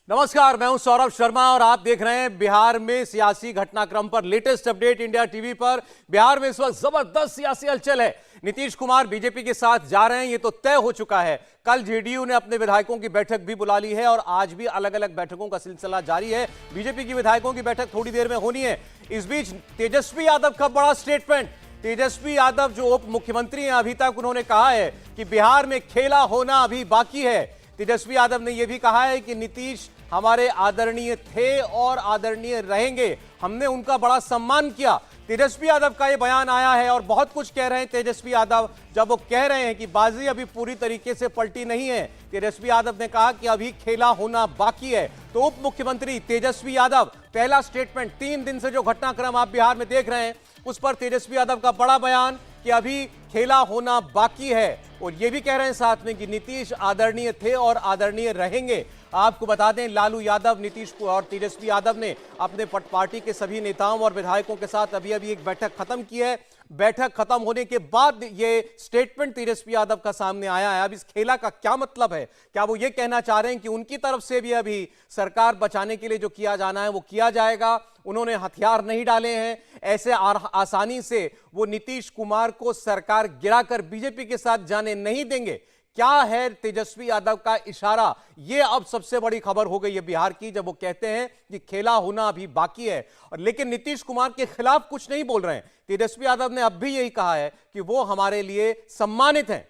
नमस्कार, मैं हूं सौरभ शर्मा और आप देख रहे हैं बिहार में सियासी घटनाक्रम पर लेटेस्ट अपडेट इंडिया टीवी पर। बिहार में इस वक्त जबरदस्त सियासी हलचल है। नीतीश कुमार बीजेपी के साथ जा रहे हैं, ये तो तय हो चुका है। कल जेडीयू ने अपने विधायकों की बैठक भी बुला ली है और आज भी अलग अलग बैठकों का सिलसिला जारी है। बीजेपी की विधायकों की बैठक थोड़ी देर में होनी है। इस बीच तेजस्वी यादव का बड़ा स्टेटमेंट। तेजस्वी यादव जो उप मुख्यमंत्री हैं, अभी तक उन्होंने कहा है कि बिहार में खेला होना अभी बाकी है। तेजस्वी यादव ने यह भी कहा है कि नीतीश हमारे आदरणीय थे और आदरणीय रहेंगे, हमने उनका बड़ा सम्मान किया। तेजस्वी यादव का यह बयान आया है और बहुत कुछ कह रहे हैं तेजस्वी यादव, जब वो कह रहे हैं कि बाजी अभी पूरी तरीके से पलटी नहीं है। तेजस्वी यादव ने कहा कि अभी खेला होना बाकी है। तो उप मुख्यमंत्री तेजस्वी यादव पहला स्टेटमेंट, 3 दिन से जो घटनाक्रम आप बिहार में देख रहे हैं उस पर तेजस्वी यादव का बड़ा बयान कि अभी खेला होना बाकी है। और ये भी कह रहे हैं साथ में कि नीतीश आदरणीय थे और आदरणीय रहेंगे। आपको बता दें, लालू यादव, नीतीश और तेजस्वी यादव ने अपने पार्टी के सभी नेताओं और विधायकों के साथ अभी एक बैठक खत्म की है। बैठक खत्म होने के बाद ये स्टेटमेंट तेजस्वी यादव का सामने आया है। अब इस खेला का क्या मतलब है? क्या वो ये कहना चाह रहे हैं कि उनकी तरफ से भी अभी सरकार बचाने के लिए जो किया जाना है वो किया जाएगा? उन्होंने हथियार नहीं डाले हैं, ऐसे आसानी से वो नीतीश कुमार को सरकार गिराकर बीजेपी के साथ जाने नहीं देंगे। क्या है तेजस्वी यादव का इशारा? यह अब सबसे बड़ी खबर हो गई है बिहार की, जब वो कहते हैं कि खेला होना अभी बाकी है। और लेकिन नीतीश कुमार के खिलाफ कुछ नहीं बोल रहे हैं। तेजस्वी यादव ने अब भी यही कहा है कि वो हमारे लिए सम्मानित हैं।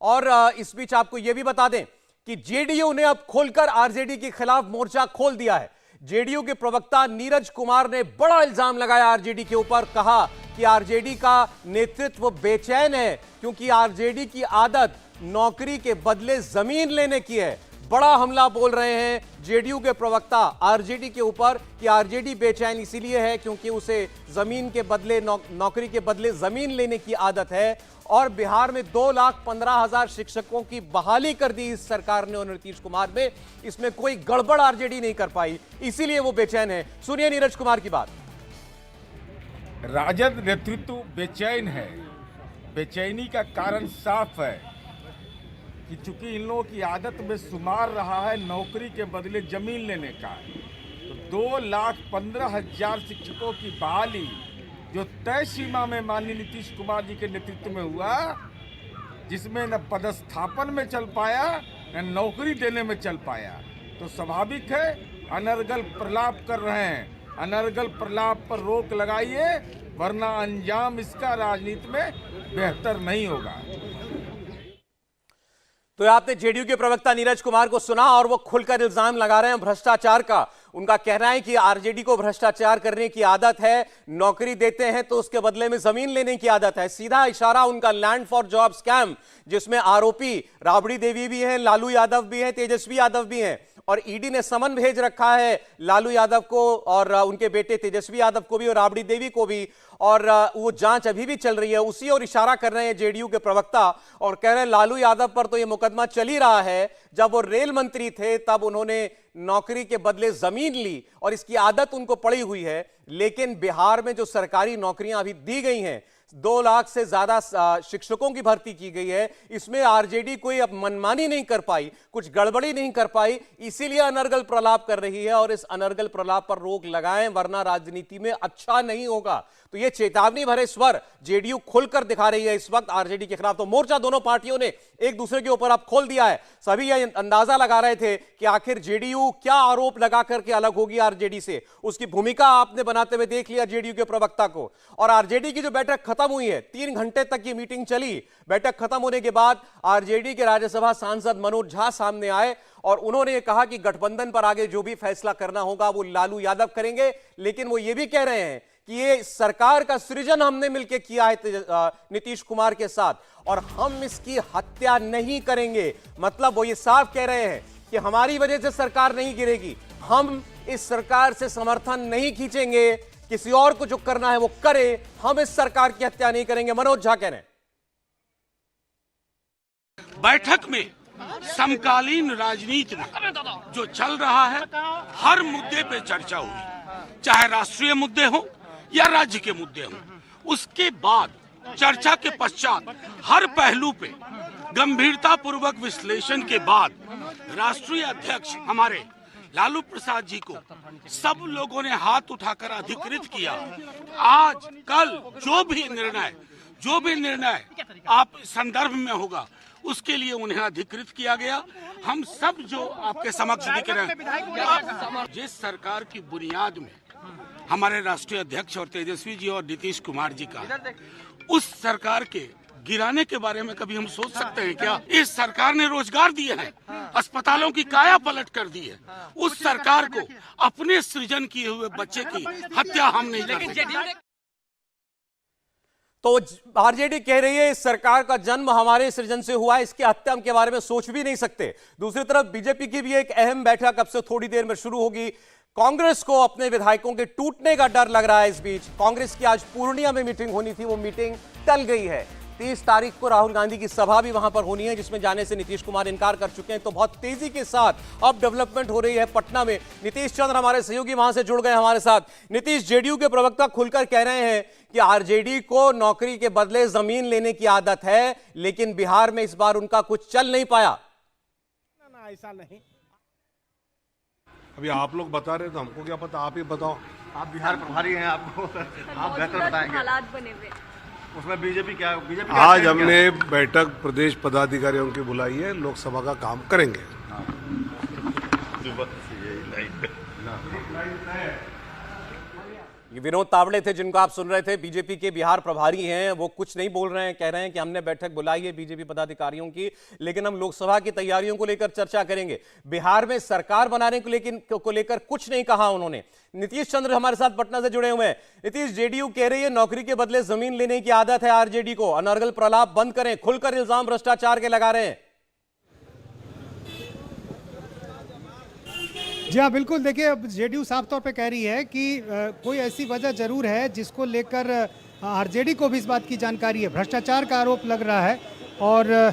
और इस बीच आपको यह भी बता दें कि जेडीयू ने अब खोलकर आरजेडी के खिलाफ मोर्चा खोल दिया है। जेडीयू के प्रवक्ता नीरज कुमार ने बड़ा इल्जाम लगाया आरजेडी के ऊपर। कहा कि आरजेडी का नेतृत्व बेचैन है क्योंकि आरजेडी की आदत नौकरी के बदले जमीन लेने की है। बड़ा हमला बोल रहे हैं जेडीयू के प्रवक्ता आरजेडी के ऊपर कि आरजेडी बेचैन इसीलिए है क्योंकि उसे जमीन के बदले नौकरी के बदले जमीन लेने की आदत है। और बिहार में 2,15,000 शिक्षकों की बहाली कर दी इस सरकार ने और नीतीश कुमार ने। इसमें कोई गड़बड़ आरजेडी नहीं कर पाई, इसीलिए वो बेचैन है। सुनिए नीरज कुमार की बात। राजद नेतृत्व बेचैन है। बेचैनी का कारण साफ है कि चूंकि इन लोगों की आदत में शुमार रहा है नौकरी के बदले जमीन लेने का। तो 2,15,000 शिक्षकों की बहाली जो तय सीमा में माननीय नीतीश कुमार जी के नेतृत्व में हुआ, जिसमें न पदस्थापन में चल पाया न नौकरी देने में चल पाया, तो स्वाभाविक है अनर्गल प्रलाप कर रहे हैं। अनर्गल प्रलाप पर रोक लगाइए, वरना अंजाम इसका राजनीति में बेहतर नहीं होगा। तो आपने जेडीयू के प्रवक्ता नीरज कुमार को सुना और वो खुलकर इल्जाम लगा रहे हैं भ्रष्टाचार का। उनका कहना है कि आरजेडी को भ्रष्टाचार करने की आदत है, नौकरी देते हैं तो उसके बदले में जमीन लेने की आदत है। सीधा इशारा उनका लैंड फॉर जॉब स्कैम, जिसमें आरोपी राबड़ी देवी भी हैं, लालू यादव भी हैं, तेजस्वी यादव भी हैं। और ईडी ने समन भेज रखा है लालू यादव को और उनके बेटे तेजस्वी यादव को भी और राबड़ी देवी को भी। और वो जांच अभी भी चल रही है। उसी और इशारा कर रहे हैं जेडीयू के प्रवक्ता और कह रहे हैं लालू यादव पर तो ये मुकदमा चल ही रहा है। जब वो रेल मंत्री थे तब उन्होंने नौकरी के बदले जमीन ली और इसकी आदत उनको पड़ी हुई है। लेकिन बिहार में जो सरकारी नौकरियां अभी दी गई हैं, 2 लाख से ज्यादा शिक्षकों की भर्ती की गई है, इसमें आरजेडी कोई अब मनमानी नहीं कर पाई, कुछ गड़बड़ी नहीं कर पाई, इसीलिए अनर्गल प्रलाप कर रही है। और इस अनर्गल प्रलाप पर रोक लगाएं, वरना राजनीति में अच्छा नहीं होगा। तो ये चेतावनी भरे स्वर जेडीयू खोलकर दिखा रही है इस वक्त आरजेडी के खिलाफ। तो मोर्चा दोनों पार्टियों ने एक दूसरे के ऊपर अब खोल दिया है। सभी ये अंदाजा लगा रहे थे कि आखिर जेडीयू क्या आरोप लगा करके अलग होगी आरजेडी से। उसकी भूमिका आपने बनाते हुए देख लिया जेडीयू के प्रवक्ता को। और आरजेडी की जो बैठक खत्म हुई है, 3 घंटे तक की मीटिंग चली। बैठक खत्म होने के बाद आरजेडी के राज्यसभा सांसद मनोज झा सामने आए और उन्होंने कहा कि गठबंधन पर आगे जो भी फैसला करना होगा वो लालू यादव करेंगे। लेकिन वो ये भी कह रहे हैं कि ये सरकार का सृजन हमने मिलकर किया है नीतीश कुमार के साथ और हम इसकी हत्या नहीं करेंगे। मतलब वो ये साफ कह रहे हैं कि हमारी वजह से सरकार नहीं गिरेगी, हम इस सरकार से समर्थन नहीं खींचेंगे, किसी और को जो करना है वो करे, हम इस सरकार की हत्या नहीं करेंगे। मनोज झा कह रहे हैं बैठक में समकालीन राजनीति में जो चल रहा है हर मुद्दे पे चर्चा हुई, चाहे राष्ट्रीय मुद्दे हो या राज्य के मुद्दे हो। उसके बाद चर्चा के पश्चात हर पहलू पे गंभीरता पूर्वक विश्लेषण के बाद राष्ट्रीय अध्यक्ष हमारे लालू प्रसाद जी को सब लोगों ने हाथ उठाकर अधिकृत किया। आज कल जो भी निर्णय आप संदर्भ में होगा उसके लिए उन्हें अधिकृत किया गया। हम सब जो आपके समक्ष दिख रहे हैं, जिस सरकार की बुनियाद में हमारे राष्ट्रीय अध्यक्ष और तेजस्वी जी और नीतीश कुमार जी का, उस सरकार के गिराने के बारे में कभी हम सोच सकते हैं क्या? इस सरकार ने रोजगार दिए हैं, अस्पतालों की काया पलट कर दी है। उस सरकार को अपने सृजन किए हुए बच्चे की हत्या हम नहीं कर सकते। तो आरजेडी कह रही है इस सरकार का जन्म हमारे सृजन से हुआ है, इसकी हत्या हम के बारे में सोच भी नहीं सकते। दूसरी तरफ बीजेपी की भी एक अहम बैठक अब से थोड़ी देर में शुरू होगी। कांग्रेस को अपने विधायकों के टूटने का डर लग रहा है। इस बीच कांग्रेस की आज पूर्णिया में मीटिंग होनी थी, वो मीटिंग टल गई है। 30 तारीख को राहुल गांधी की सभा भी वहां पर होनी है, जिसमें जाने से नीतीश कुमार इनकार कर चुके हैं। तो बहुत तेजी के साथ अब डेवलपमेंट हो रही है पटना में। नीतीश चंद्र हमारे सहयोगी वहां से जुड़ गए हमारे साथ। नीतीश, जेडीयू के प्रवक्ता खुलकर कह रहे हैं कि आरजेडी को नौकरी के बदले जमीन लेने की आदत है, लेकिन बिहार में इस बार उनका कुछ चल नहीं पाया। ना ऐसा नहीं। अभी आप लोग बता रहे तो हमको क्या पता, आप ही बताओ। आप बिहार प्रभारी हैं, आपको आप बेहतर बताएंगे। हालात बने हुए उसमें बीजेपी क्या आज हमने बैठक प्रदेश पदाधिकारियों की बुलाई है, लोकसभा का काम करेंगे। ये विनोद तावड़े थे जिनको आप सुन रहे थे, बीजेपी के बिहार प्रभारी हैं। वो कुछ नहीं बोल रहे हैं, कह रहे हैं कि हमने बैठक बुलाई है बीजेपी पदाधिकारियों की, लेकिन हम लोकसभा की तैयारियों को लेकर चर्चा करेंगे। बिहार में सरकार बनाने को लेकर कुछ नहीं कहा उन्होंने। नीतीश चंद्र हमारे साथ पटना से जुड़े हुए हैं। नीतीश, जेडीयू कह रही है नौकरी के बदले जमीन लेने की आदत है आरजेडी को, अनर्गल प्रलाप बंद करें, खुलकर इल्जाम भ्रष्टाचार के लगा रहे हैं। जी हाँ, बिल्कुल। देखिए, अब जेडीयू साफ तौर पे कह रही है कि कोई ऐसी वजह जरूर है जिसको लेकर आरजेडी को भी इस बात की जानकारी है। भ्रष्टाचार का आरोप लग रहा है और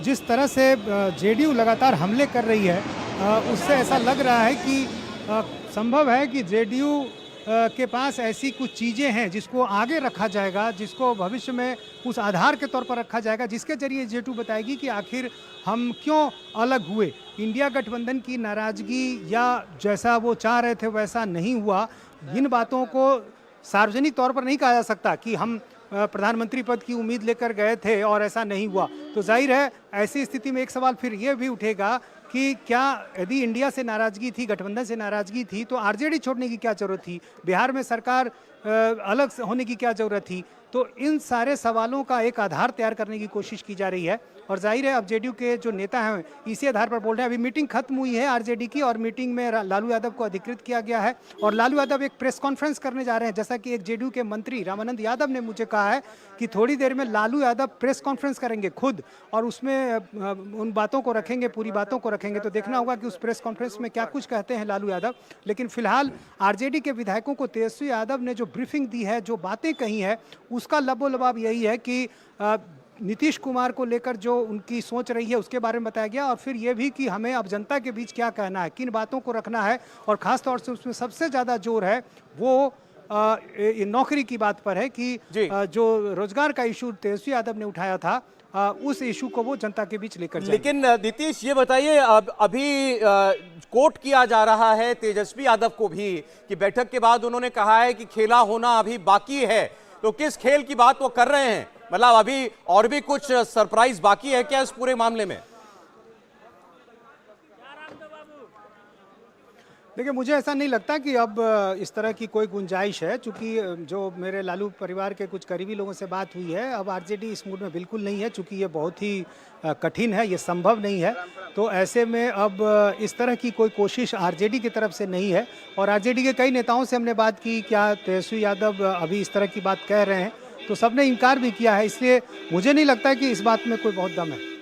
जिस तरह से जेडीयू लगातार हमले कर रही है, उससे ऐसा लग रहा है कि संभव है कि जेडीयू के पास ऐसी कुछ चीज़ें हैं जिसको आगे रखा जाएगा, जिसको भविष्य में उस आधार के तौर पर रखा जाएगा, जिसके जरिए जेडीयू बताएगी कि आखिर हम क्यों अलग हुए। इंडिया गठबंधन की नाराज़गी या जैसा वो चाह रहे थे वैसा नहीं हुआ, इन बातों को सार्वजनिक तौर पर नहीं कहा जा सकता कि हम प्रधानमंत्री पद की उम्मीद लेकर गए थे और ऐसा नहीं हुआ। तो जाहिर है ऐसी स्थिति में एक सवाल फिर ये भी उठेगा कि क्या यदि इंडिया से नाराज़गी थी, गठबंधन से नाराज़गी थी, तो आरजेडी छोड़ने की क्या ज़रूरत थी? बिहार में सरकार अलग होने की क्या ज़रूरत थी? तो इन सारे सवालों का एक आधार तैयार करने की कोशिश की जा रही है और जाहिर है अब जेडीयू के जो नेता हैं इसी आधार पर बोल रहे हैं। अभी मीटिंग खत्म हुई है आरजेडी की और मीटिंग में लालू यादव को अधिकृत किया गया है और लालू यादव एक प्रेस कॉन्फ्रेंस करने जा रहे हैं। जैसा कि एक जेडीयू के मंत्री रामानंद यादव ने मुझे कहा है कि थोड़ी देर में लालू यादव प्रेस कॉन्फ्रेंस करेंगे खुद और उसमें उन बातों को रखेंगे, पूरी बातों को रखेंगे। तो देखना होगा कि उस प्रेस कॉन्फ्रेंस में क्या कुछ कहते हैं लालू यादव। लेकिन फिलहाल आरजेडी के विधायकों को तेजस्वी यादव ने जो ब्रीफिंग दी है, जो बातें कही है, उसका लबोलबाब यही है कि नीतीश कुमार को लेकर जो उनकी सोच रही है उसके बारे में बताया गया और फिर ये भी कि हमें अब जनता के बीच क्या कहना है, किन बातों को रखना है और ख़ास तौर से उसमें सबसे ज़्यादा जोर है वो नौकरी की बात पर है कि जो रोजगार का इशू तेजस्वी यादव ने उठाया था, उस इशू को वो जनता के बीच लेकर जाएंगे। लेकिन नीतीश, ये बताइए, अभी कोट किया जा रहा है तेजस्वी यादव को भी कि बैठक के बाद उन्होंने कहा है कि खेला होना अभी बाकी है। तो किस खेल की बात वो कर रहे हैं? मतलब अभी और भी कुछ सरप्राइज बाकी है क्या इस पूरे मामले में? देखिए, मुझे ऐसा नहीं लगता कि अब इस तरह की कोई गुंजाइश है, चूँकि जो मेरे लालू परिवार के कुछ करीबी लोगों से बात हुई है, अब आरजेडी इस मूड में बिल्कुल नहीं है, चूँकि ये बहुत ही कठिन है, ये संभव नहीं है। तो ऐसे में अब इस तरह की कोई कोशिश आरजेडी की तरफ से नहीं है और आरजेडी के कई नेताओं से हमने बात की, क्या तेजस्वी यादव अभी इस तरह की बात कह रहे हैं, तो सबने इनकार भी किया है। इसलिए मुझे नहीं लगता कि इस बात में कोई बहुत दम है।